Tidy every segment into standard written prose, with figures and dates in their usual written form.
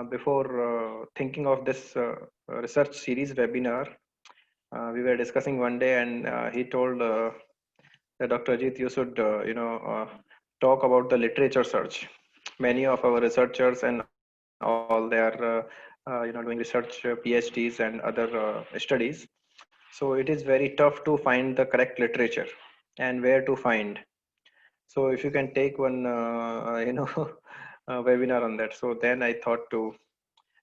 before thinking of this research series webinar, we were discussing one day, and he told that Dr. Ajit, you should, talk about the literature search. Many of our researchers and all, they are, doing research, PhDs and other studies. So it is very tough to find the correct literature and where to find. So if you can take one, webinar on that. So then I thought to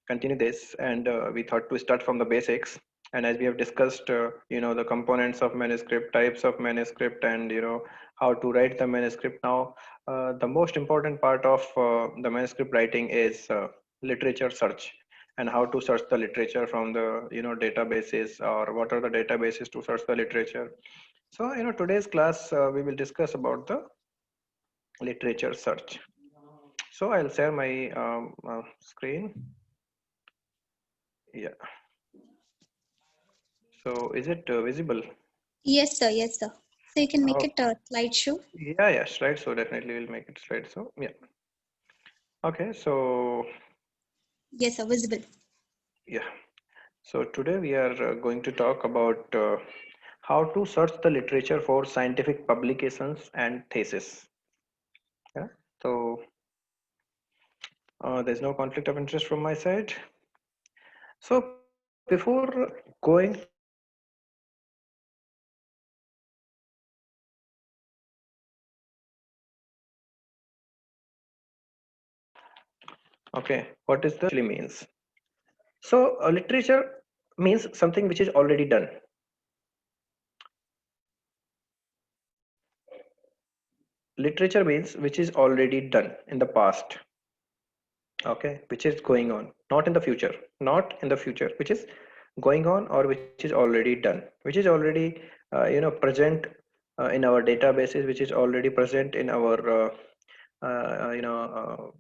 continue this, and we thought to start from the basics. And as we have discussed, the components of manuscript, types of manuscript, and how to write the manuscript. Now, the most important part of the manuscript writing is literature search, and how to search the literature from the databases, or what are the databases to search the literature. So today's class we will discuss about the literature search. So I'll share my screen. Yeah. So is it visible? Yes, sir. Yes, sir. So you can make Oh, it a slideshow. yeah, slideshow. Definitely will make it slideshow. Yeah. Okay. So Yes, sir. Visible. yeah. So today we are going to talk about how to search the literature for scientific publications and thesis. Yeah. So there's no conflict of interest from my side. So before going to the literature search, let me first define what literature actually means. Okay, what is the means? So literature means something which is already done. Literature means which is already done in the past. Okay, which is going on, not in the future, not in the future, which is going on, or which is already done, which is already present in our databases, which is already present in our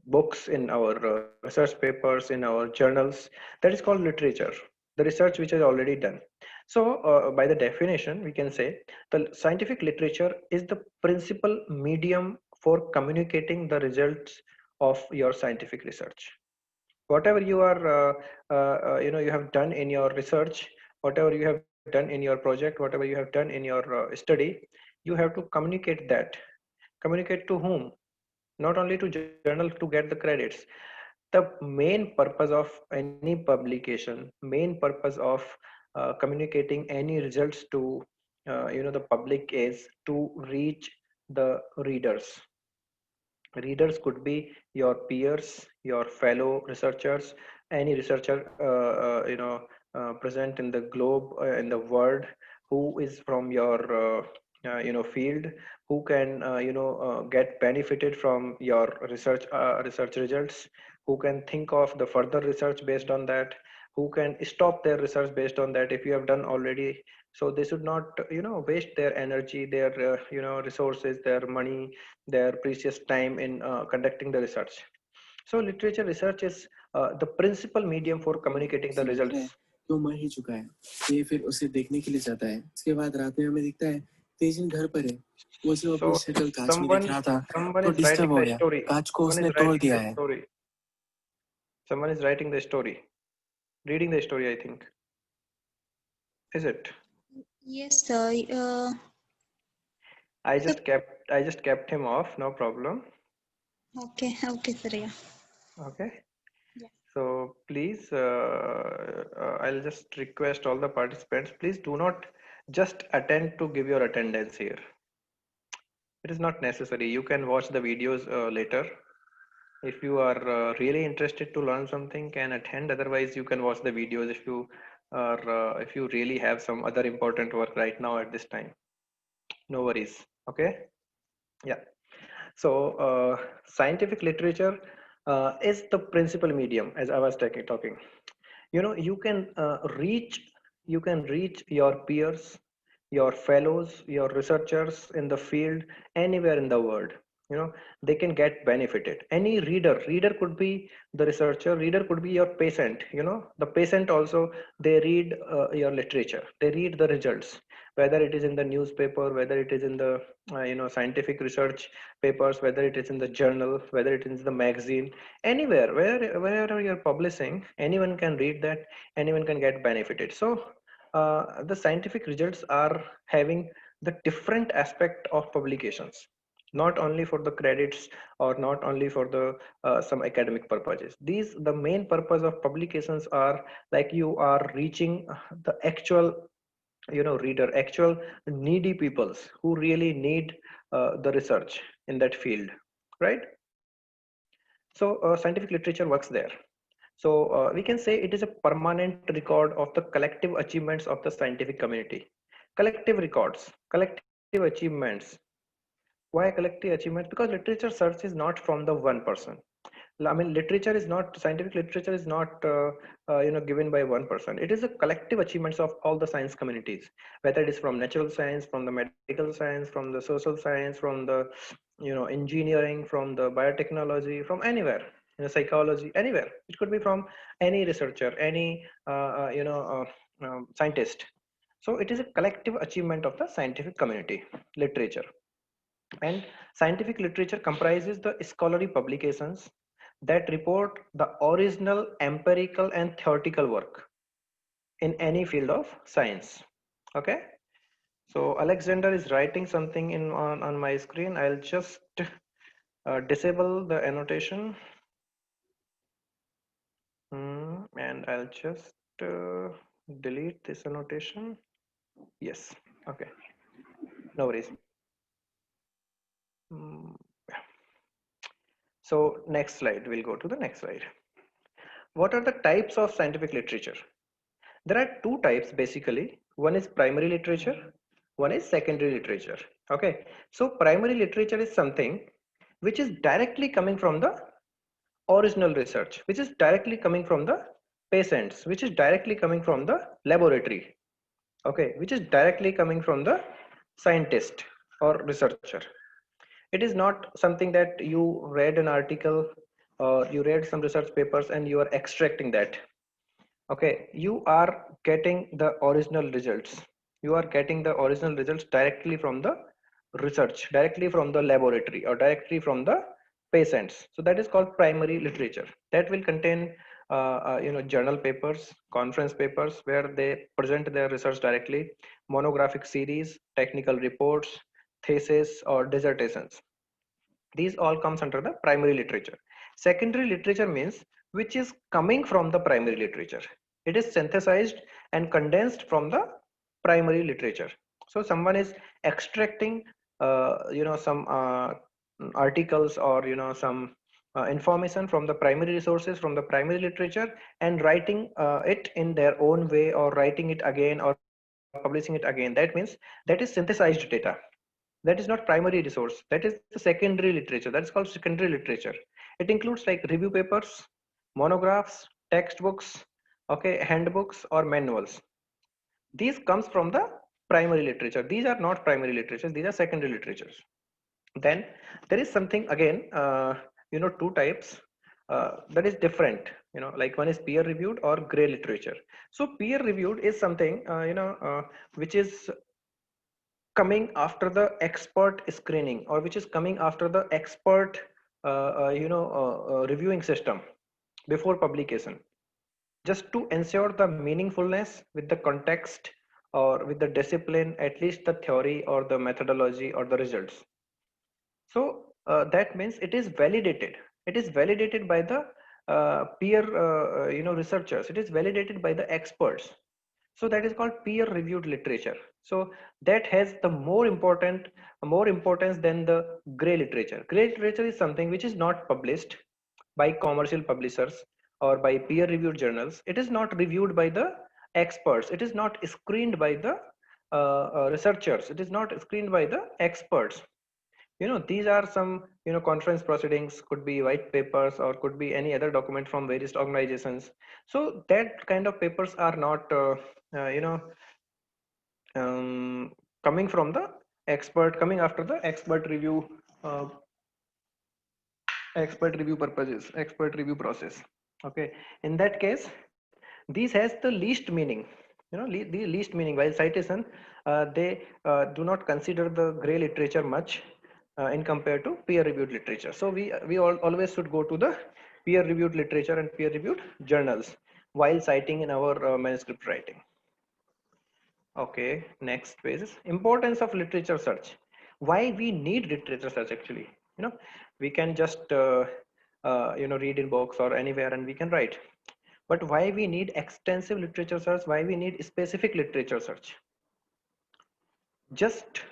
books, in our research papers, in our journals. That is called literature, the research which is already done. So by the definition we can say the scientific literature is the principal medium for communicating the results of your scientific research. Whatever you are you have done in your research, whatever you have done in your project, whatever you have done in your study, you have to communicate that. Communicate to whom? Not only to journal to get the credits. The main purpose of any publication, main purpose of communicating any results to the public is to reach the readers. Readers could be your peers, your fellow researchers, any researcher present in the globe, in the world, who is from your field, who can get benefited from your research results, who can think of the further research based on that, who can stop their research based on that if you have done already. So they should not waste their energy, their resources, their money, their precious time in conducting the research. So literature research is the principal medium for communicating the results. तो मर ही चुका है। ये फिर उसे देखने के लिए जाता है। उसके बाद रात में हमें दिखता है तेजिन घर पर है। वो सिर्फ अपनी शक्ल कांच में देख रहा था तो डिस्टर्ब हो गया। कांच को उसने तोड़ दिया है। Someone is writing the story, reading the story, I think. Is it? Yes, sir. I just kept him off. No problem. Okay, sir. Yeah. Okay. Yeah. So please, I'll just request all the participants, please do not just attend to give your attendance here. It is not necessary. You can watch the videos later. If you are really interested to learn something, can attend. Otherwise, you can watch the videos if you are if you really have some other important work right now at this time. No worries. Okay. Yeah. So scientific literature is the principal medium, as I was talking. You can reach your peers, your fellows, your researchers in the field, anywhere in the world. They can get benefited. Any reader could be the researcher, reader could be your patient. The patient also, they read your literature, they read the results. whether it is in the newspaper, whether it is in the scientific research papers, whether it is in the journal, whether it is in the magazine, anywhere wherever you're publishing, anyone can read that, anyone can get benefited. So the scientific results are having the different aspect of publications, not only for the credits or not only for the some academic purposes. These, the main purpose of publications are like you are reaching the actual reader, actual needy peoples who really need the research in that field, right? So scientific literature works there. So we can say it is a permanent record of the collective achievements of the scientific community. Collective records, collective achievements. Why collective achievements? Because literature search is not from the one person. I mean, literature is not, scientific literature is not given by one person. It is a collective achievements of all the science communities, whether it is from natural science, from the medical science, from the social science, from the engineering, from the biotechnology, from anywhere, psychology, anywhere. It could be from any researcher, any scientist. So it is a collective achievement of the scientific community, literature. And scientific literature comprises the scholarly publications that report the original empirical and theoretical work in any field of science. Okay, so Alexander is writing something in on my screen. I'll just disable the annotation. And I'll just delete this annotation. Yes, okay, no worries. Yeah. So next slide, we'll go to the next slide. What are the types of scientific literature? There are two types basically. One is primary literature, one is secondary literature. Okay, so primary literature is something which is directly coming from the original research, which is directly coming from the patients, which is directly coming from the laboratory. Okay, which is directly coming from the scientist or researcher. It is not something that you read an article or you read some research papers and you are extracting that. Okay, you are getting the original results. You are getting the original results directly from the research, directly from the laboratory, or directly from the patients. So that is called primary literature. That will contain journal papers, conference papers where they present their research directly, monographic series, technical reports, thesis, or dissertations. These all comes under the primary literature. Secondary literature means which is coming from the primary literature. It is synthesized and condensed from the primary literature. So someone is extracting some articles or some information from the primary resources, from the primary literature, and writing it in their own way, or writing it again, or publishing it again. That means that is synthesized data. That is not primary resource. That is the secondary literature. That is called secondary literature. It includes like review papers, monographs, textbooks, okay, handbooks, or manuals. These comes from the primary literature. These are not primary literatures, these are secondary literatures. Then there is something again, two types that is different. Like one is peer reviewed or gray literature. So peer reviewed is something which is coming after the expert screening, or which is coming after the expert reviewing system before publication, just to ensure the meaningfulness with the context or with the discipline, at least the theory or the methodology or the results. So that means it is validated. It is validated by the peer researchers. It is validated by the experts. So that is called peer reviewed literature. So that has the more importance than the gray literature. Gray literature is something which is not published by commercial publishers or by peer reviewed journals. It is not reviewed by the experts. It is not screened by the researchers. It is not screened by the experts. These are some conference proceedings, could be white papers, or could be any other document from various organizations. So that kind of papers are not uh, you know coming from the expert, coming after the uh, expert review purposes, expert review process. Okay, in that case, these has the least meaning. the least meaning. While citation, they do not consider the gray literature much in compared to peer reviewed literature. So we always should go to the peer reviewed literature and peer reviewed journals while citing in our manuscript writing. Okay, next page is importance of literature search. Why we need literature search actually? We can just read in books or anywhere and we can write. But why we need extensive literature search? Why we need specific literature search? Just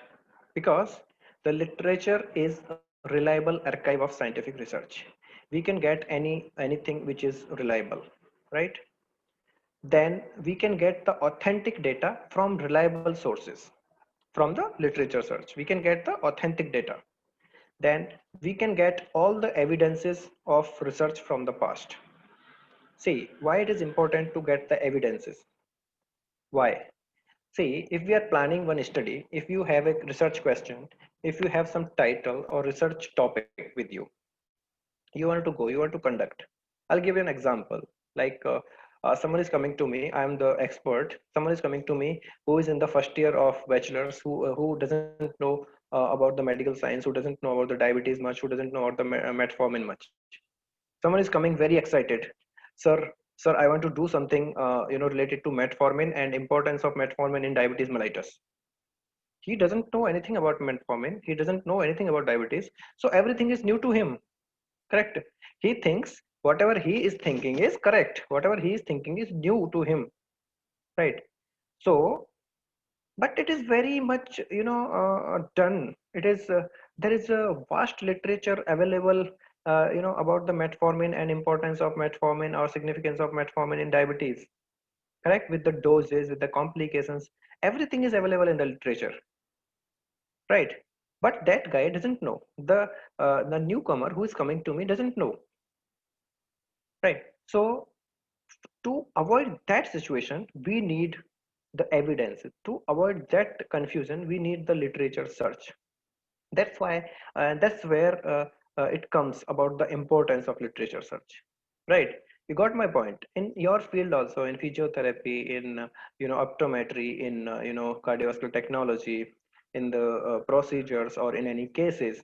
because the literature is a reliable archive of scientific research. We can get anything which is reliable, right? Then we can get the authentic data from reliable sources. From the literature search we can get the authentic data. Then we can get all the evidences of research from the past. See why it is important to get the evidences. Why? See, if we are planning one study, if you have a research question, if you have some title or research topic with you, you want to go, you want to conduct. I'll give you an example. Like someone is coming to me, I am the expert. Someone is coming to me who is in the first year of bachelor's, who doesn't know about the medical science, who doesn't know about the diabetes much, who doesn't know about the metformin much. Someone is coming very excited. Sir, sir, I want to do something, related to metformin and importance of metformin in diabetes mellitus. He doesn't know anything about metformin. He doesn't know anything about diabetes. So everything is new to him. Correct. He thinks whatever he is thinking is correct. Whatever he is thinking is new to him. Right. So, but it is very much, done. It is, there is a vast literature available, about the metformin and importance of metformin or significance of metformin in diabetes. Correct. With the doses, with the complications, everything is available in the literature. Right. But that guy doesn't know. The newcomer who is coming to me doesn't know. Right. So to avoid that situation, we need the evidence. To avoid that confusion, we need the literature search. That's why, that's where it comes about the importance of literature search. Right. You got my point. In your field also, in physiotherapy, in optometry, in cardiovascular technology, in the procedures or in any cases,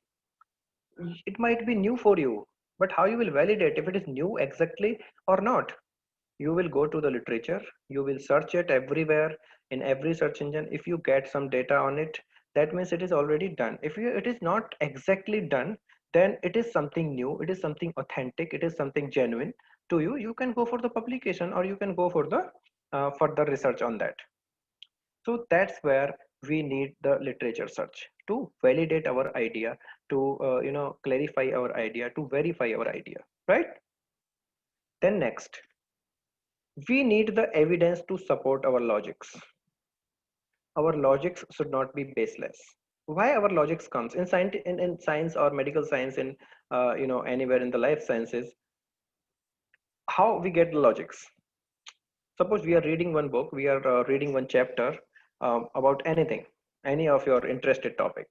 it might be new for you. But how you will validate if it is new exactly or not? You will go to the literature, you will search it everywhere in every search engine. If you get some data on it, that means it is already done. If it is not exactly done, then it is something new, it is something authentic, it is something genuine to you. You can go for the publication or you can go for the further research on that. So that's where we need the literature search to validate our idea, to clarify our idea, to verify our idea, right? Then next, we need the evidence to support our logics. Our logics should not be baseless. Why our logics comes in science, in science or medical science, in anywhere in the life sciences? How we get the logics? Suppose we are reading one book, we are reading one chapter about anything, any of your interested topic.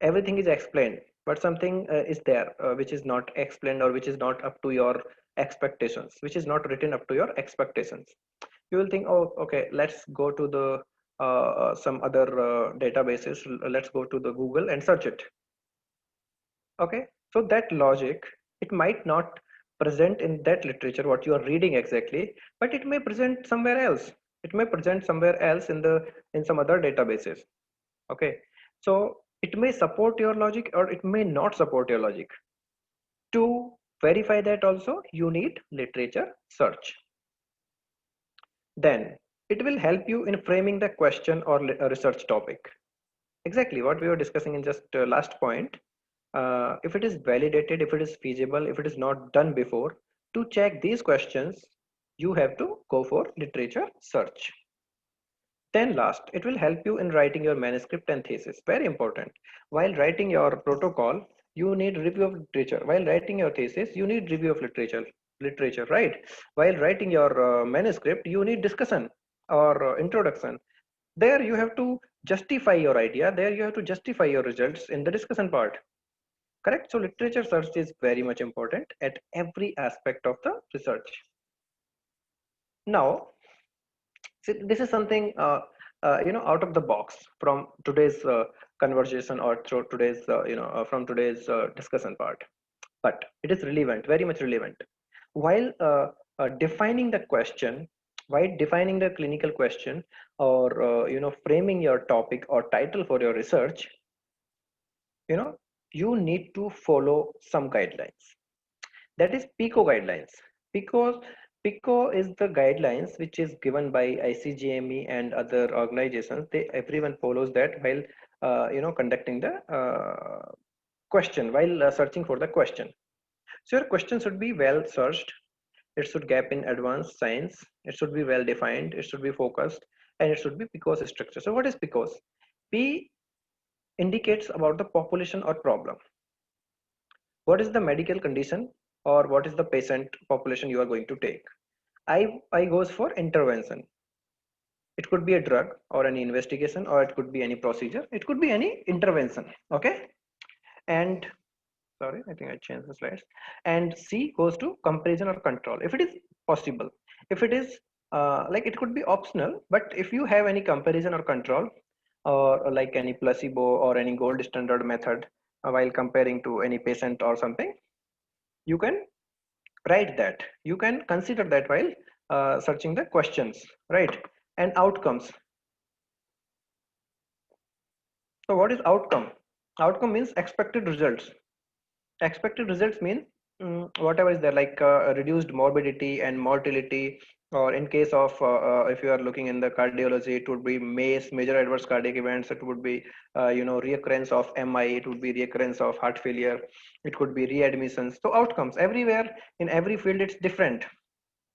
Everything is explained, but something is there which is not explained or which is not up to your expectations, which is not written up to your expectations. You will think, oh, okay, let's go to the some other databases, let's go to the Google and search it. Okay, so that logic, it might not present in that literature what you are reading exactly, but it may present somewhere else. It may present somewhere else in some other databases. Okay, so it may support your logic or it may not support your logic. To verify that also, you need literature search. Then it will help you in framing the question or a research topic. Exactly what we were discussing in just last point. If it is validated, if it is feasible, if it is not done before, to check these questions, you have to go for literature search. Then last, it will help you in writing your manuscript and thesis. Very important. While writing your protocol, you need review of literature. While writing your thesis, you need review of literature, right? While writing your manuscript, you need discussion or introduction. There you have to justify your idea. There you have to justify your results in the discussion part. Correct? So literature search is very much important at every aspect of the research. Now, So this is something out of the box from today's conversation, or through today's from today's discussion part, but it is relevant, very much relevant. While defining the question, while defining the clinical question, or framing your topic or title for your research, you know you need to follow some guidelines. That is PICO guidelines. Because PICO is the guidelines which is given by ICGME and other organizations. They everyone follows that while conducting the question, while searching for the question. So your question should be well searched. It should gap in advanced science. It should be well defined. It should be focused, and it should be PICO's structure. So what is PICO's? P indicates about the population or problem. What is the medical condition, or what is the patient population you are going to take? I goes for intervention. It could be a drug or any investigation, or it could be any procedure. It could be any intervention. Okay. And sorry, I think I changed the slides. And C goes to comparison or control if it is possible. If it is like, it could be optional, but if you have any comparison or control, or like any placebo or any gold standard method while comparing to any patient or something, you can write that. You can consider that while searching the questions, right? And outcomes. So what is outcome? Outcome means expected results. Expected results mean whatever is there, like reduced morbidity and mortality, or in case of if you are looking in the cardiology, it would be MACE, major adverse cardiac events. It would be reoccurrence of MI. It would be reoccurrence of heart failure. It could be readmissions. So outcomes everywhere in every field, it's different.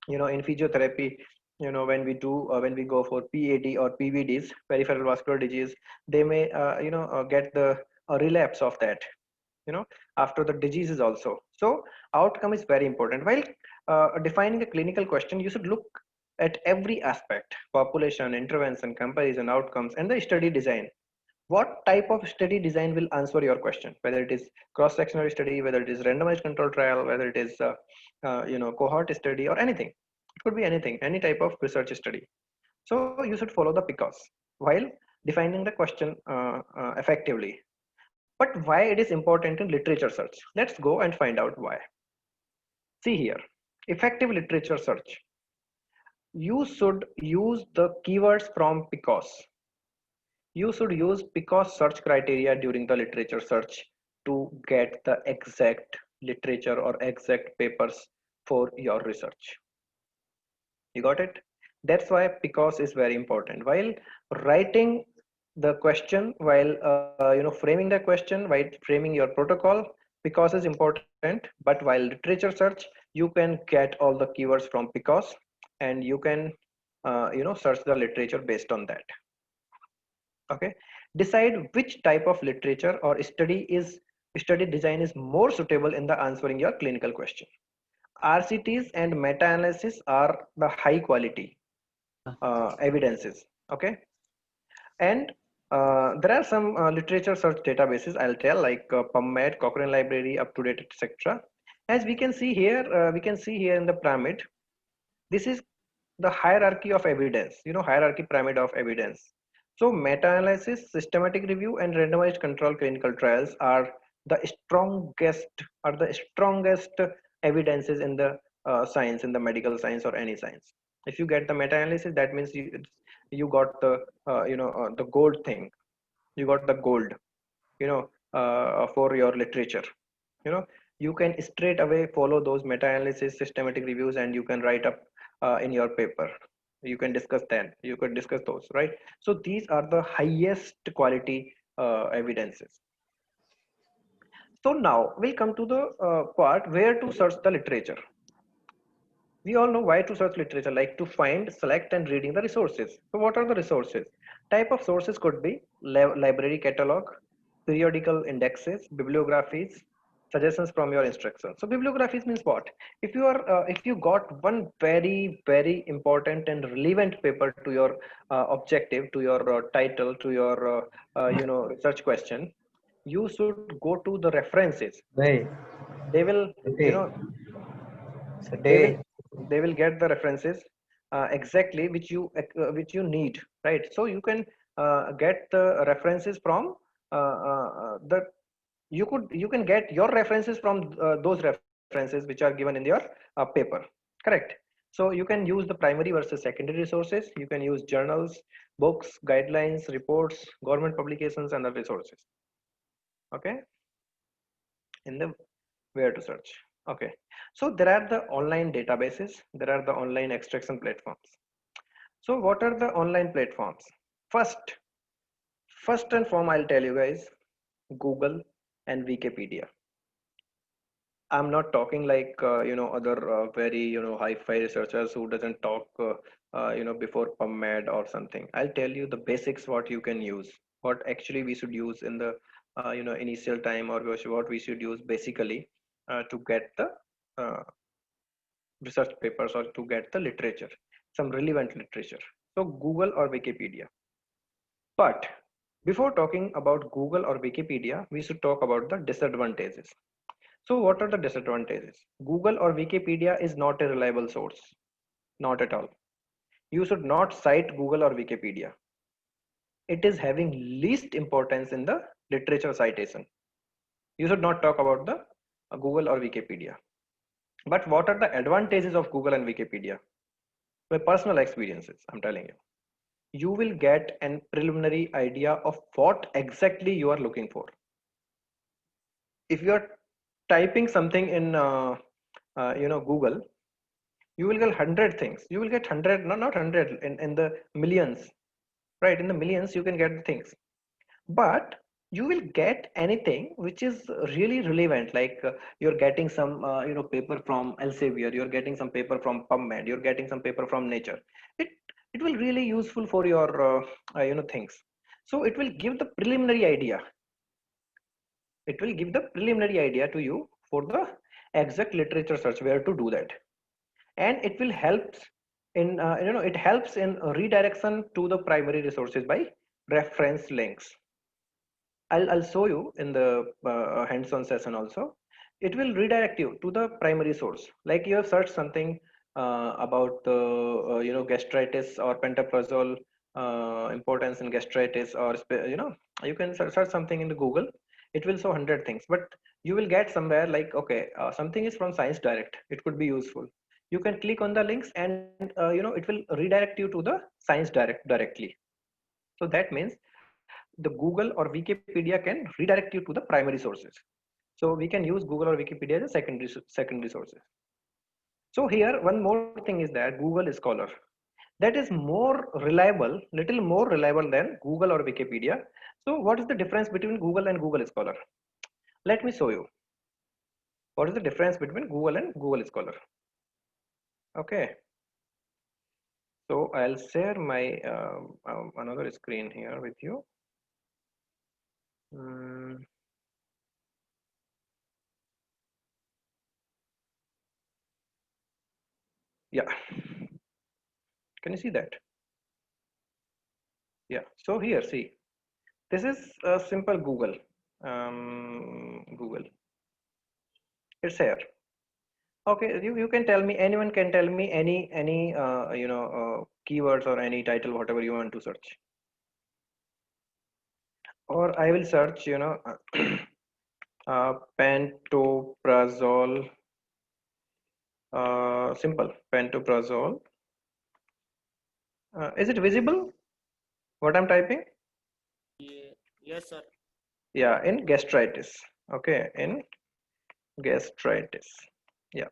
In physiotherapy, when we do when we go for PAD or PVDs, peripheral vascular disease, they may get the relapse of that, after the diseases also. So outcome is very important. While defining a clinical question, you should look at every aspect: population, intervention, comparison, outcomes, and the study design. What type of study design will answer your question, whether it is cross-sectional study, whether it is randomized control trial, whether it is cohort study, or anything. It could be anything, any type of research study. So you should follow the PICOS while defining the question effectively. But why it is important in literature search? Let's go and find out why. See here, effective literature search. You should use the keywords from PICOS. You should use PICOS search criteria during the literature search to get the exact literature or exact papers for your research. You got it? That's why PICOS is very important. While writing the question, while framing the question, while framing your protocol, PICOS is important. But while literature search, you can get all the keywords from PICOS, and you can search the literature based on that. Okay. Decide which type of literature or study design is more suitable in the answering your clinical question. RCTs and meta-analysis are the high quality evidences. Okay. And there are some literature search databases, I'll tell, like PubMed, Cochrane Library, UpToDate, etc. As we can see here, in the pyramid, this is the hierarchy of evidence, hierarchy pyramid of evidence. So meta-analysis, systematic review, and randomized control clinical trials are the strongest evidences in the science, in the medical science or any science. If you get the meta-analysis, that means you got the the gold thing. You got the gold, for your literature. You can straight away follow those meta-analysis, systematic reviews, and you can write up in your paper. You can discuss those, right? So these are the highest quality evidences. So now we'll come to the part where to search the literature. We all know why to search literature, like to find, select, and reading the resources. So what are the resources? Type of sources could be library catalog, periodical indexes, bibliographies, suggestions from your instructions. So bibliographies means what? If you got one very important and relevant paper to your objective, to your title, to your research question, you should go to the references. Right. They will, Okay. they will they will get the references exactly which you need, right? So you can get the references from the you can get your references from those references which are given in your paper, correct? So you can use the primary versus secondary resources. You can use journals, books, guidelines, reports, government publications, and other resources. Okay, in the where to search. Okay, so there are the online databases, there are the online extraction platforms. So what are the online platforms? First and foremost, I'll tell you guys, Google and Wikipedia. I'm not talking like other very high-fi researchers who doesn't talk before PubMed or something. I'll tell you the basics what you can use, what actually we should use in the initial time, or what we should use basically to get the uh, research papers or to get the literature, some relevant literature. So Google or Wikipedia. But before talking about Google or Wikipedia, we should talk about the disadvantages. So what are the disadvantages? Google or Wikipedia is not a reliable source. Not at all. You should not cite Google or Wikipedia. It is having least importance in the literature citation. You should not talk about the Google or Wikipedia. But what are the advantages of Google and Wikipedia? My personal experiences, I'm telling you. You will get an preliminary idea of what exactly you are looking for. If you are typing something in Google, you will get 100 things. You will get 100, no, not 100, in the millions, right? In the millions you can get the things, but you will get anything which is really relevant, like you're getting some paper from Elsevier, you're getting some paper from PubMed, you're getting some paper from Nature. It will really useful for your things. So it will give the preliminary idea. It will give the preliminary idea to you for the exact literature search where to do that. And it will help in it helps in redirection to the primary resources by reference links. I'll show you in the hands-on session also. It will redirect you to the primary source. Like you have searched something about the gastritis or pantoprazole importance in gastritis, or you can search something in the Google. It will show 100 things, but you will get somewhere like, okay, something is from Science Direct. It could be useful. You can click on the links, and it will redirect you to the Science Direct directly. So that means the Google or Wikipedia can redirect you to the primary sources. So we can use Google or Wikipedia as a secondary sources. So here one more thing is that Google Scholar, that is more reliable, little more reliable than Google or Wikipedia. So what is the difference between Google and Google Scholar? Let me show you what is the difference between Google and Google Scholar. Okay, so I'll share my another screen here with you. Yeah, can you see that? Yeah, so here, see, this is a simple Google. Google, it's here. Okay, you can tell me, anyone can tell me any keywords or any title, whatever you want to search. Or I will search, pantoprazole, simple, pantoprazole. Is it visible, what I'm typing? Yeah, yes, sir. Yeah, in gastritis. Okay, in gastritis. Yeah.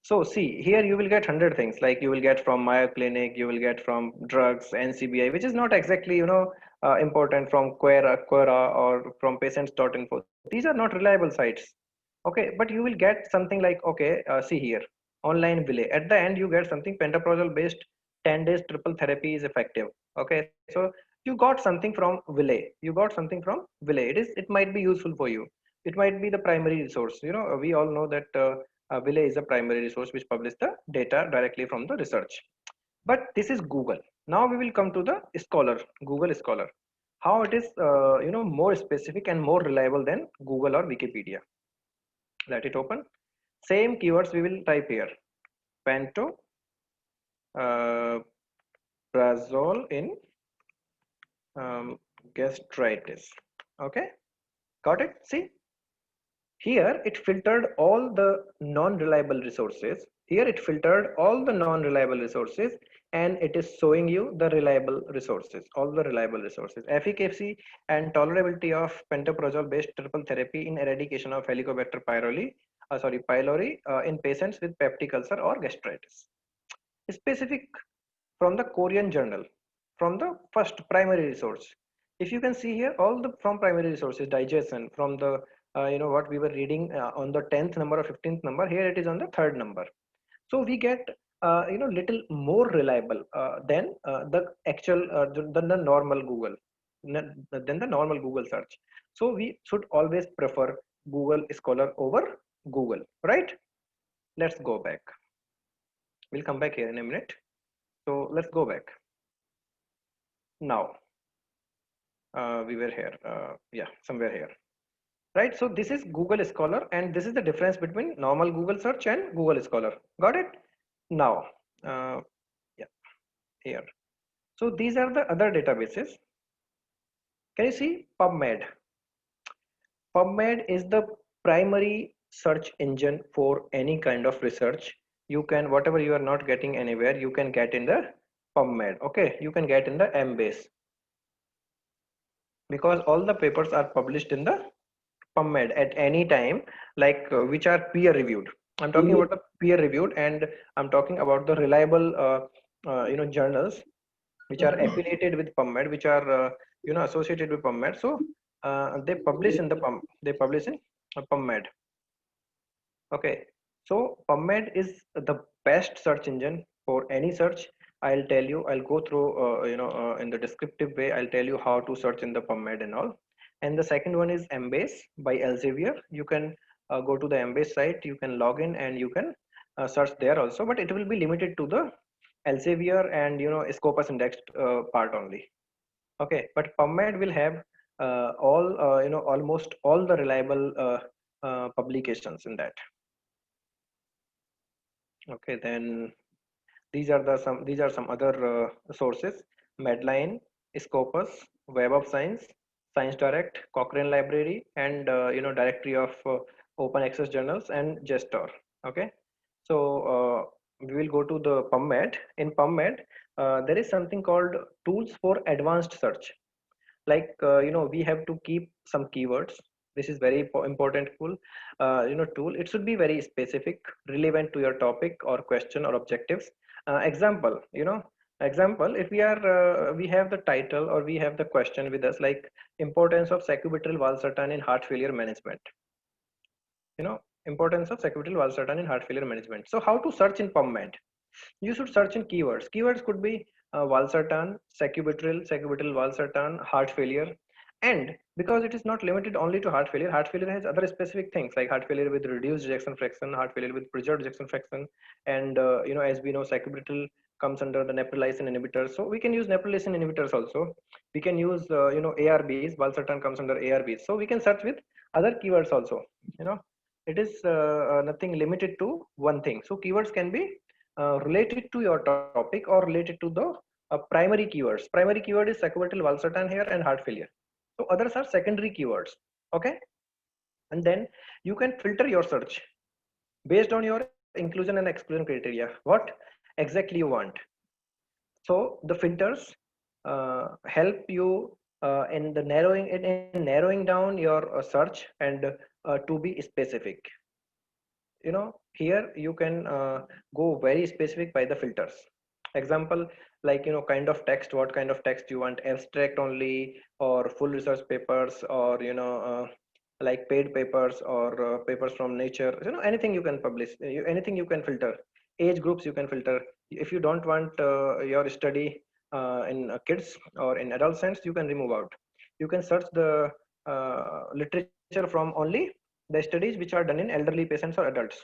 So see, here you will get 100 things, like you will get from Mayo Clinic, you will get from drugs, NCBI, which is not exactly, important, from Quora or from patients.info. These are not reliable sites. Okay, but you will get something like, okay, see here, online Ville. At the end, you get something pantoprazole based 10 days triple therapy is effective. Okay, so you got something from Ville. You got something from Ville. It might be useful for you. It might be the primary resource. We all know that Ville is a primary resource which publishes the data directly from the research. But this is Google. Now we will come to the Scholar, Google Scholar. How it is, more specific and more reliable than Google or Wikipedia. Let it open. Same keywords we will type here. Panto uh, prazole in gastritis. Okay, got it? See, here it filtered all the non-reliable resources. Here it filtered all the non-reliable resources, and it is showing you the reliable resources, all the reliable resources. Efficacy and tolerability of pantoprazole-based triple therapy in eradication of Helicobacter pylori in patients with peptic ulcer or gastritis. Specific from the Korean journal, from the first primary resource. If you can see here, all the from primary resources, digestion from the what we were reading on the 10th number or 15th number. Here it is on the third number. So we get little more reliable than the actual than the normal Google, than the normal Google search. So we should always prefer Google Scholar over Google, right? Let's go back. We'll come back here in a minute. So let's go back. Now we were here, yeah, somewhere here, right? So this is Google Scholar, and this is the difference between normal Google search and Google Scholar. Got it? Now, yeah, here. So these are the other databases. Can you see PubMed? PubMed is the primary search engine for any kind of research. You can, whatever you are not getting anywhere, you can get in the PubMed. Okay, you can get in the Embase, because all the papers are published in the PubMed at any time, like which are peer reviewed. I'm talking about the peer reviewed, and I'm talking about the reliable journals which are affiliated with PubMed, which are associated with PubMed. So they publish in the PubMed. Okay, so PubMed is the best search engine for any search. I'll tell you, I'll go through in the descriptive way. I'll tell you how to search in the PubMed and all. And the second one is Embase by Elsevier. You can go to the Embase site, you can log in, and you can search there also, but it will be limited to the Elsevier and Scopus indexed part only. Okay, but PubMed will have all almost all the reliable publications in that. Okay, then these are some other sources: Medline, Scopus, Web of Science, Science Direct, Cochrane Library, and directory of open access journals, and JSTOR. Okay, so we will go to the PubMed. In PubMed, there is something called tools for advanced search. Like we have to keep some keywords. This is very important tool. It should be very specific, relevant to your topic or question or objectives. Example, if we have the title, or we have the question with us, like importance of sacubitril valsartan in heart failure management. Importance of sacubitril valsartan in heart failure management. So how to search in PubMed? You should search in keywords. Keywords could be valsartan, sacubitril valsartan, heart failure. And because it is not limited only to heart failure has other specific things like heart failure with reduced ejection fraction, heart failure with preserved ejection fraction, and as we know, sacubitril comes under the neprilysin inhibitors. So we can use neprilysin inhibitors also. We can use ARBs. Valsartan comes under ARBs. So we can search with other keywords also. It is nothing limited to one thing. So keywords can be related to your topic or related to the primary keywords. Primary keyword is sacubitril valsartan here and heart failure. So others are secondary keywords. Okay, and then you can filter your search based on your inclusion and exclusion criteria. What exactly you want. So the filters help you in the narrowing down your search, and to be specific. Here you can go very specific by the filters. Example, like kind of text, what kind of text you want, abstract only or full research papers, or like paid papers, or papers from nature. Anything you can publish, anything you can filter. Age groups you can filter. If you don't want your study in kids or in adult sense, you can remove out. You can search the literature from only the studies which are done in elderly patients or adults.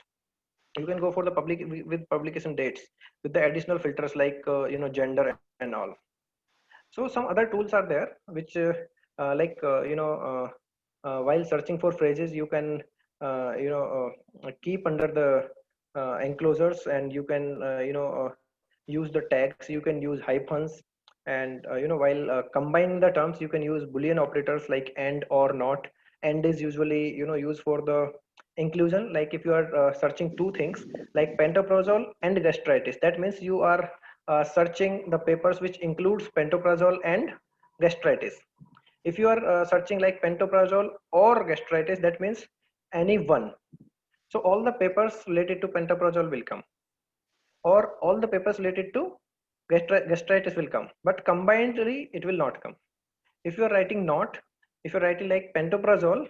You can go for the public with publication dates with the additional filters like gender and all. So some other tools are there which like while searching for phrases, you can keep under the enclosures, and you can use the tags, you can use hyphens, and while combining the terms, you can use boolean operators like and or not. And is usually used for the inclusion, like if you are searching two things like pantoprazole and gastritis, that means you are searching the papers which includes pantoprazole and gastritis. If you are searching like pantoprazole or gastritis, that means any one. So all the papers related to pantoprazole will come, or all the papers related to gastritis will come, but combinedly it will not come. If you are writing not, if you're writing like pantoprazole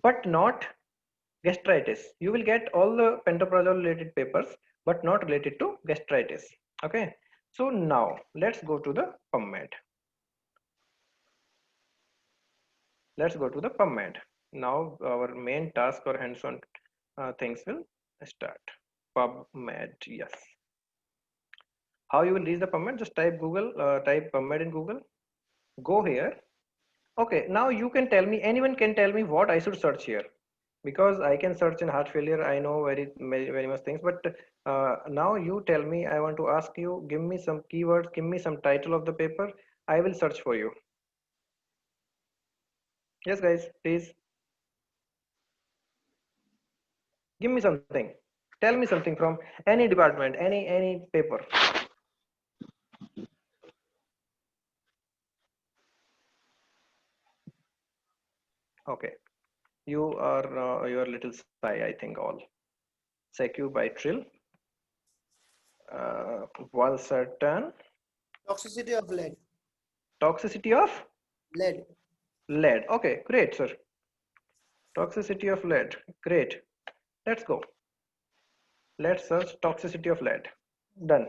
but not gastritis, you will get all the pantoprazole related papers but not related to gastritis. Okay, so now let's go to the PubMed. Let's go to the PubMed. Now our main task or hands-on things will start. PubMed, yes. How you will reach the PubMed? Just type Google, type PubMed in Google. Go here. Okay, now you can tell me, anyone can tell me what I should search here, because I can search in heart failure. I know very much things, but now you tell me. I want to ask you, give me some keywords, give me some title of the paper. I will search for you. Yes, guys, please give me something. Tell me something from any department, any paper. Okay, you are little shy, I think. All secu by trill, valsartan. Toxicity of lead. Toxicity of Lead. lead. Okay, great, sir. Toxicity of lead. Great. Let's go. Let's search toxicity of lead. Done.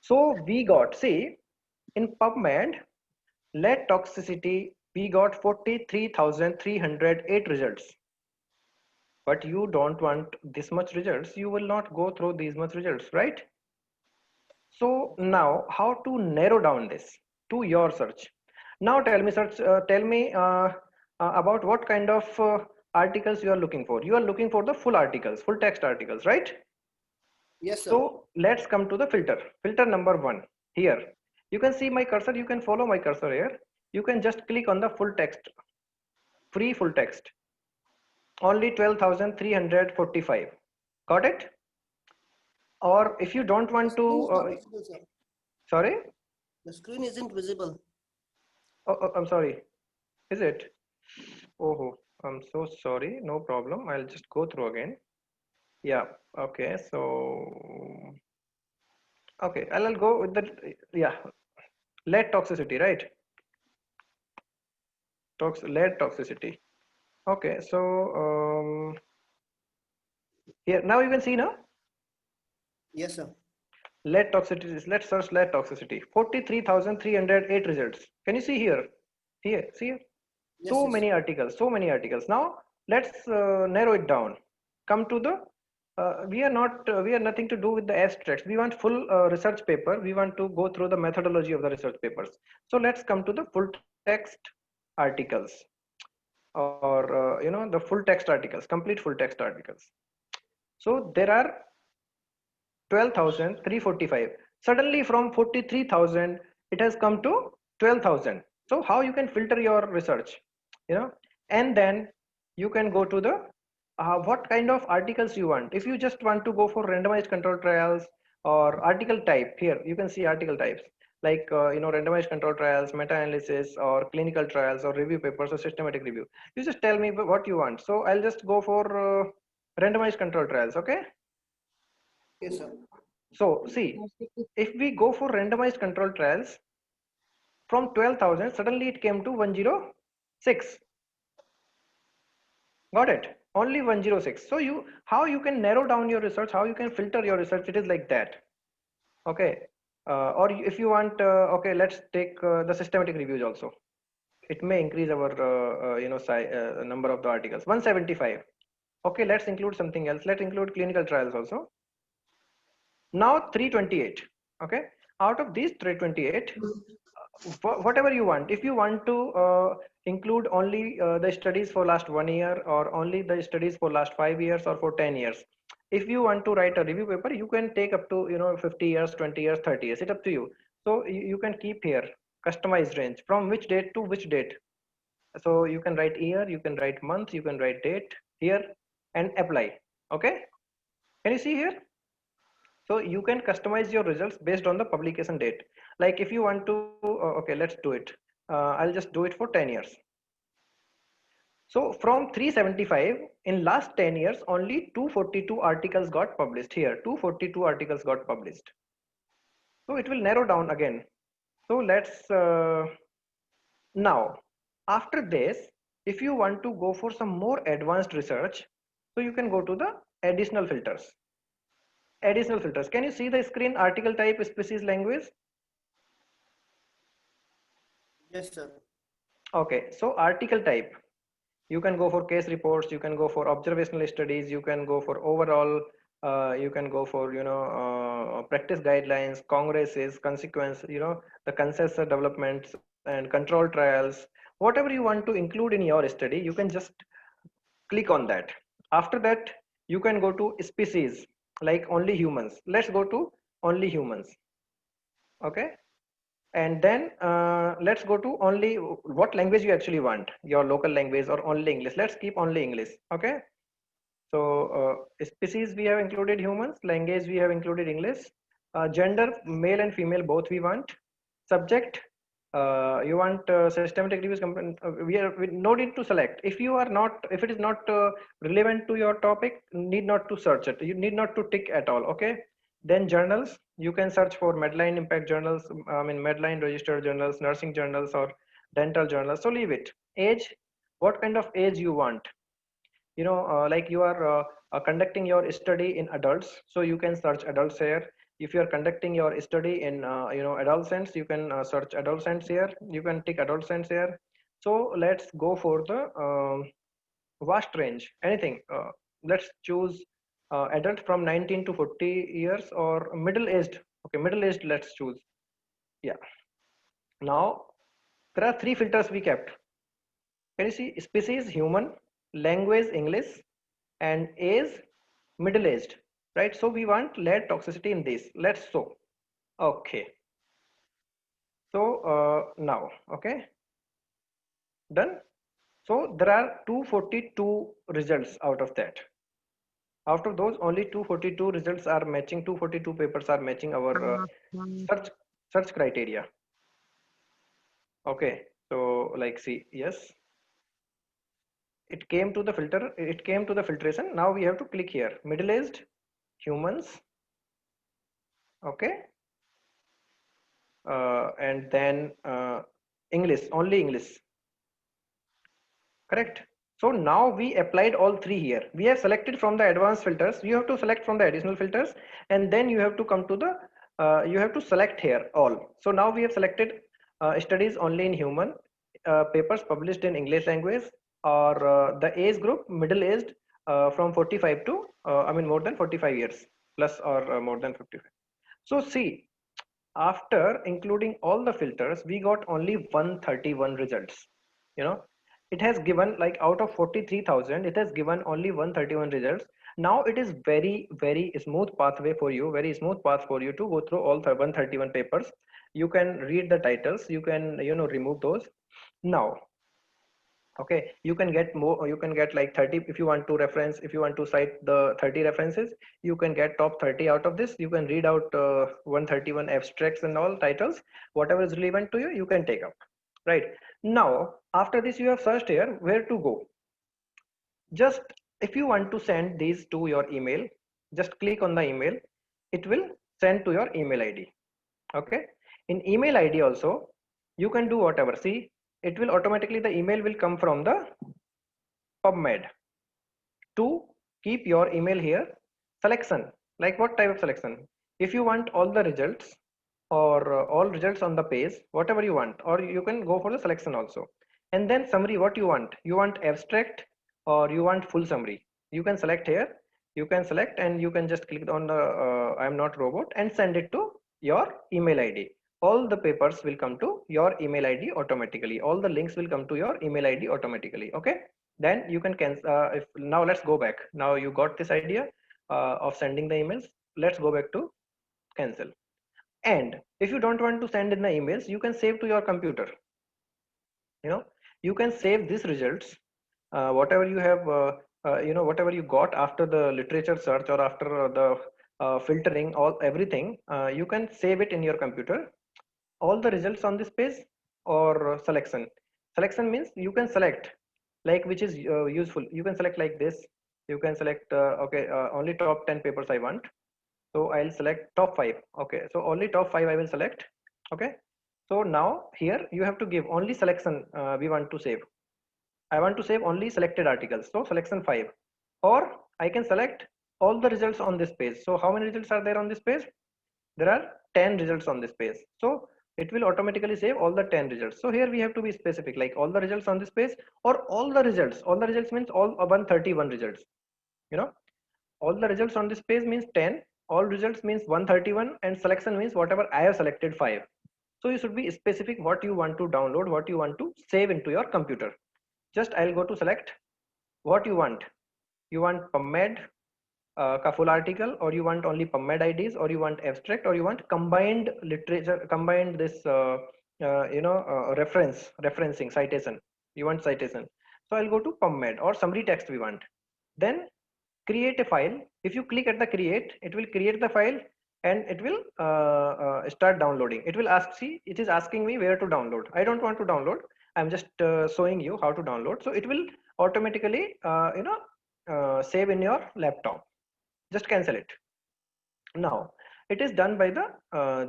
So we got, see, in PubMed, lead toxicity, we got 43,308 results. But you don't want this much results. You will not go through these much results, right? So now, how to narrow down this to your search? Now tell me, search. Tell me about what kind of articles you are looking for. You are looking for the full articles, full text articles, right? Yes, sir. So let's come to the filter. Filter number one. Here, you can see my cursor. You can follow my cursor here. You can just click on the full text, free full text. Only 12,345. Got it? Or if you don't want to, Visible, sir. sorry. The screen isn't visible. Oh, I'm sorry. Is it? Oh, I'm so sorry. No problem. I'll just go through again. Yeah. Okay. So, okay. I'll go with the, yeah. Lead toxicity, right? Lead toxicity. Okay. So, here now you can see now. Yes, sir. Lead toxicity. Let's search lead toxicity. 43,308 results. Can you see here? Here, see here? Yes, So yes. many articles, so many articles. Now let's narrow it down. Come to the we are nothing to do with the abstracts. We want full research paper. We want to go through the methodology of the research papers. So let's come to the full text articles, or the full text articles, complete full text articles. So there are 12,345. Suddenly from 43,000 it has come to 12,000. So how you can filter your research, and then you can go to the what kind of articles you want. If you just want to go for randomized control trials or article type, here you can see article types like randomized control trials, meta-analysis, or clinical trials, or review papers, or systematic review. You just tell me what you want. So I'll just go for randomized control trials. Okay. Yes, sir. So see, if we go for randomized control trials, from 12,000, suddenly it came to 106. Got it? Only 106. So how you can narrow down your research, how you can filter your research, it is like that. Okay. Or if you want, okay, let's take the systematic reviews also. It may increase our, number of the articles. 175. Okay, let's include something else. Let's include clinical trials also. Now 328. Okay, out of these 328, whatever you want. If you want to include only the studies for last 1 year, or only the studies for last 5 years, or for 10 years, If you want to write a review paper, you can take up to 50 years, 20 years, 30 years. It's up to you. So you can keep here customized range from which date to which date. So you can write year, you can write month, you can write date here and apply. Okay, can you see here? So you can customize your results based on the publication date. Like if you want to, okay, let's do it. I'll just do it for 10 years. So from 375 in last 10 years, only 242 articles got published here. 242 articles got published. So it will narrow down again. So let's now after this, if you want to go for some more advanced research, so you can go to the additional filters. Additional filters. Can you see the screen? Article type, species, language. Yes, sir. Okay, so article type. You can go for case reports, you can go for observational studies, you can go for overall, you can go for practice guidelines, congresses, consequence, the consensus developments and control trials. Whatever you want to include in your study, you can just click on that. After that, you can go to species, like only humans. Let's go to only humans. Okay, and then let's go to only what language you actually want, your local language or only English. Let's keep only English. Okay, so species we have included humans, language we have included English, gender male and female both we want, subject you want systematic reviews. We no need to select. If you are not, if it is not relevant to your topic, need not to search it, you need not to tick at all. Okay, then journals, you can search for Medline impact journals, Medline registered journals, nursing journals or dental journals. So leave it. Age, what kind of age you want? Like you are conducting your study in adults, so you can search adults here. If you are conducting your study in adolescents, you can search adolescents here, you can tick adolescents here. So let's go for the vast range, anything. Let's choose adult from 19 to 40 years or middle aged. Okay, middle aged, let's choose. Yeah, now there are three filters we kept. Can you see? Species human, language English, and age middle aged, right? So we want lead toxicity in this. Let's show. Okay, so now, okay, done. So there are 242 results out of that. Out of those, only 242 results are matching, 242 papers are matching our search search criteria. Okay, so like see, yes, it came to the filter, it came to the filtration. Now we have to click here, middle aged humans. Okay, and then English, only English, correct? So now we applied all three here. We have selected from the advanced filters. You have to select from the additional filters, and then you have to come to the you have to select here all. So now we have selected studies only in human, papers published in English language, or the age group middle aged, from 45 to more than 45 years plus or more than 55. So see, after including all the filters, we got only 131 results. It has given, like, out of 43,000, it has given only 131 results. Now it is very, very smooth pathway for you, very smooth path for you to go through all 131 papers. You can read the titles, you can remove those. Now, okay, you can get more, you can get like 30 if you want to reference, if you want to cite the 30 references, you can get top 30 out of this. You can read out 131 abstracts and all titles, whatever is relevant to you, you can take up. Right now, after this, you have searched here where to go. Just if you want to send these to your email, just click on the email, it will send to your email ID. Okay, in email ID also you can do whatever. See, it will automatically, the email will come from the PubMed. To keep your email here, selection, like what type of selection? If you want all the results or all results on the page, whatever you want, or you can go for the selection also. And then summary, what you want abstract or you want full summary, you can select here, you can select, and you can just click on the I am not robot and send it to your email ID. All the papers will come to your email ID automatically, all the links will come to your email ID automatically. Okay, then you can cancel. If now let's go back, now you got this idea. of sending the emails. Let's go back to cancel. And if you don't want to send in the emails, you can save to your computer. You know, you can save these results, whatever you have, whatever you got after the literature search or after the filtering, all everything, you can save it in your computer. All the results on this page or selection. Selection means you can select like which is useful. You can select like this. You can select okay, only top 10 papers I want. So I'll select top 5. Okay, so only top 5 I will select. Okay, so now here you have to give only selection we want to save. I want to save only selected articles, so selection 5. Or I can select all the results on this page. So how many results are there on this page? There are 10 results on this page, so it will automatically save all the 10 results. So here we have to be specific, like all the results on this page or all the results. All the results means all 131 results. You know, all the results on this page means 10, all results means 131, and selection means whatever I have selected 5. So you should be specific what you want to download, what you want to save into your computer. Just I'll go to select what you want. You want PubMed का full article, or you want only PubMed IDs, or you want abstract, or you want combined literature, combined this referencing citation. You want citation. So I'll go to PubMed or summary text we want. Then create a file. If you click at the create, it will create the file and it will start downloading. It will ask, see, it is asking me where to download. I don't want to download. I'm just showing you how to download. So it will automatically save in your laptop. Just cancel it. Now it is done by the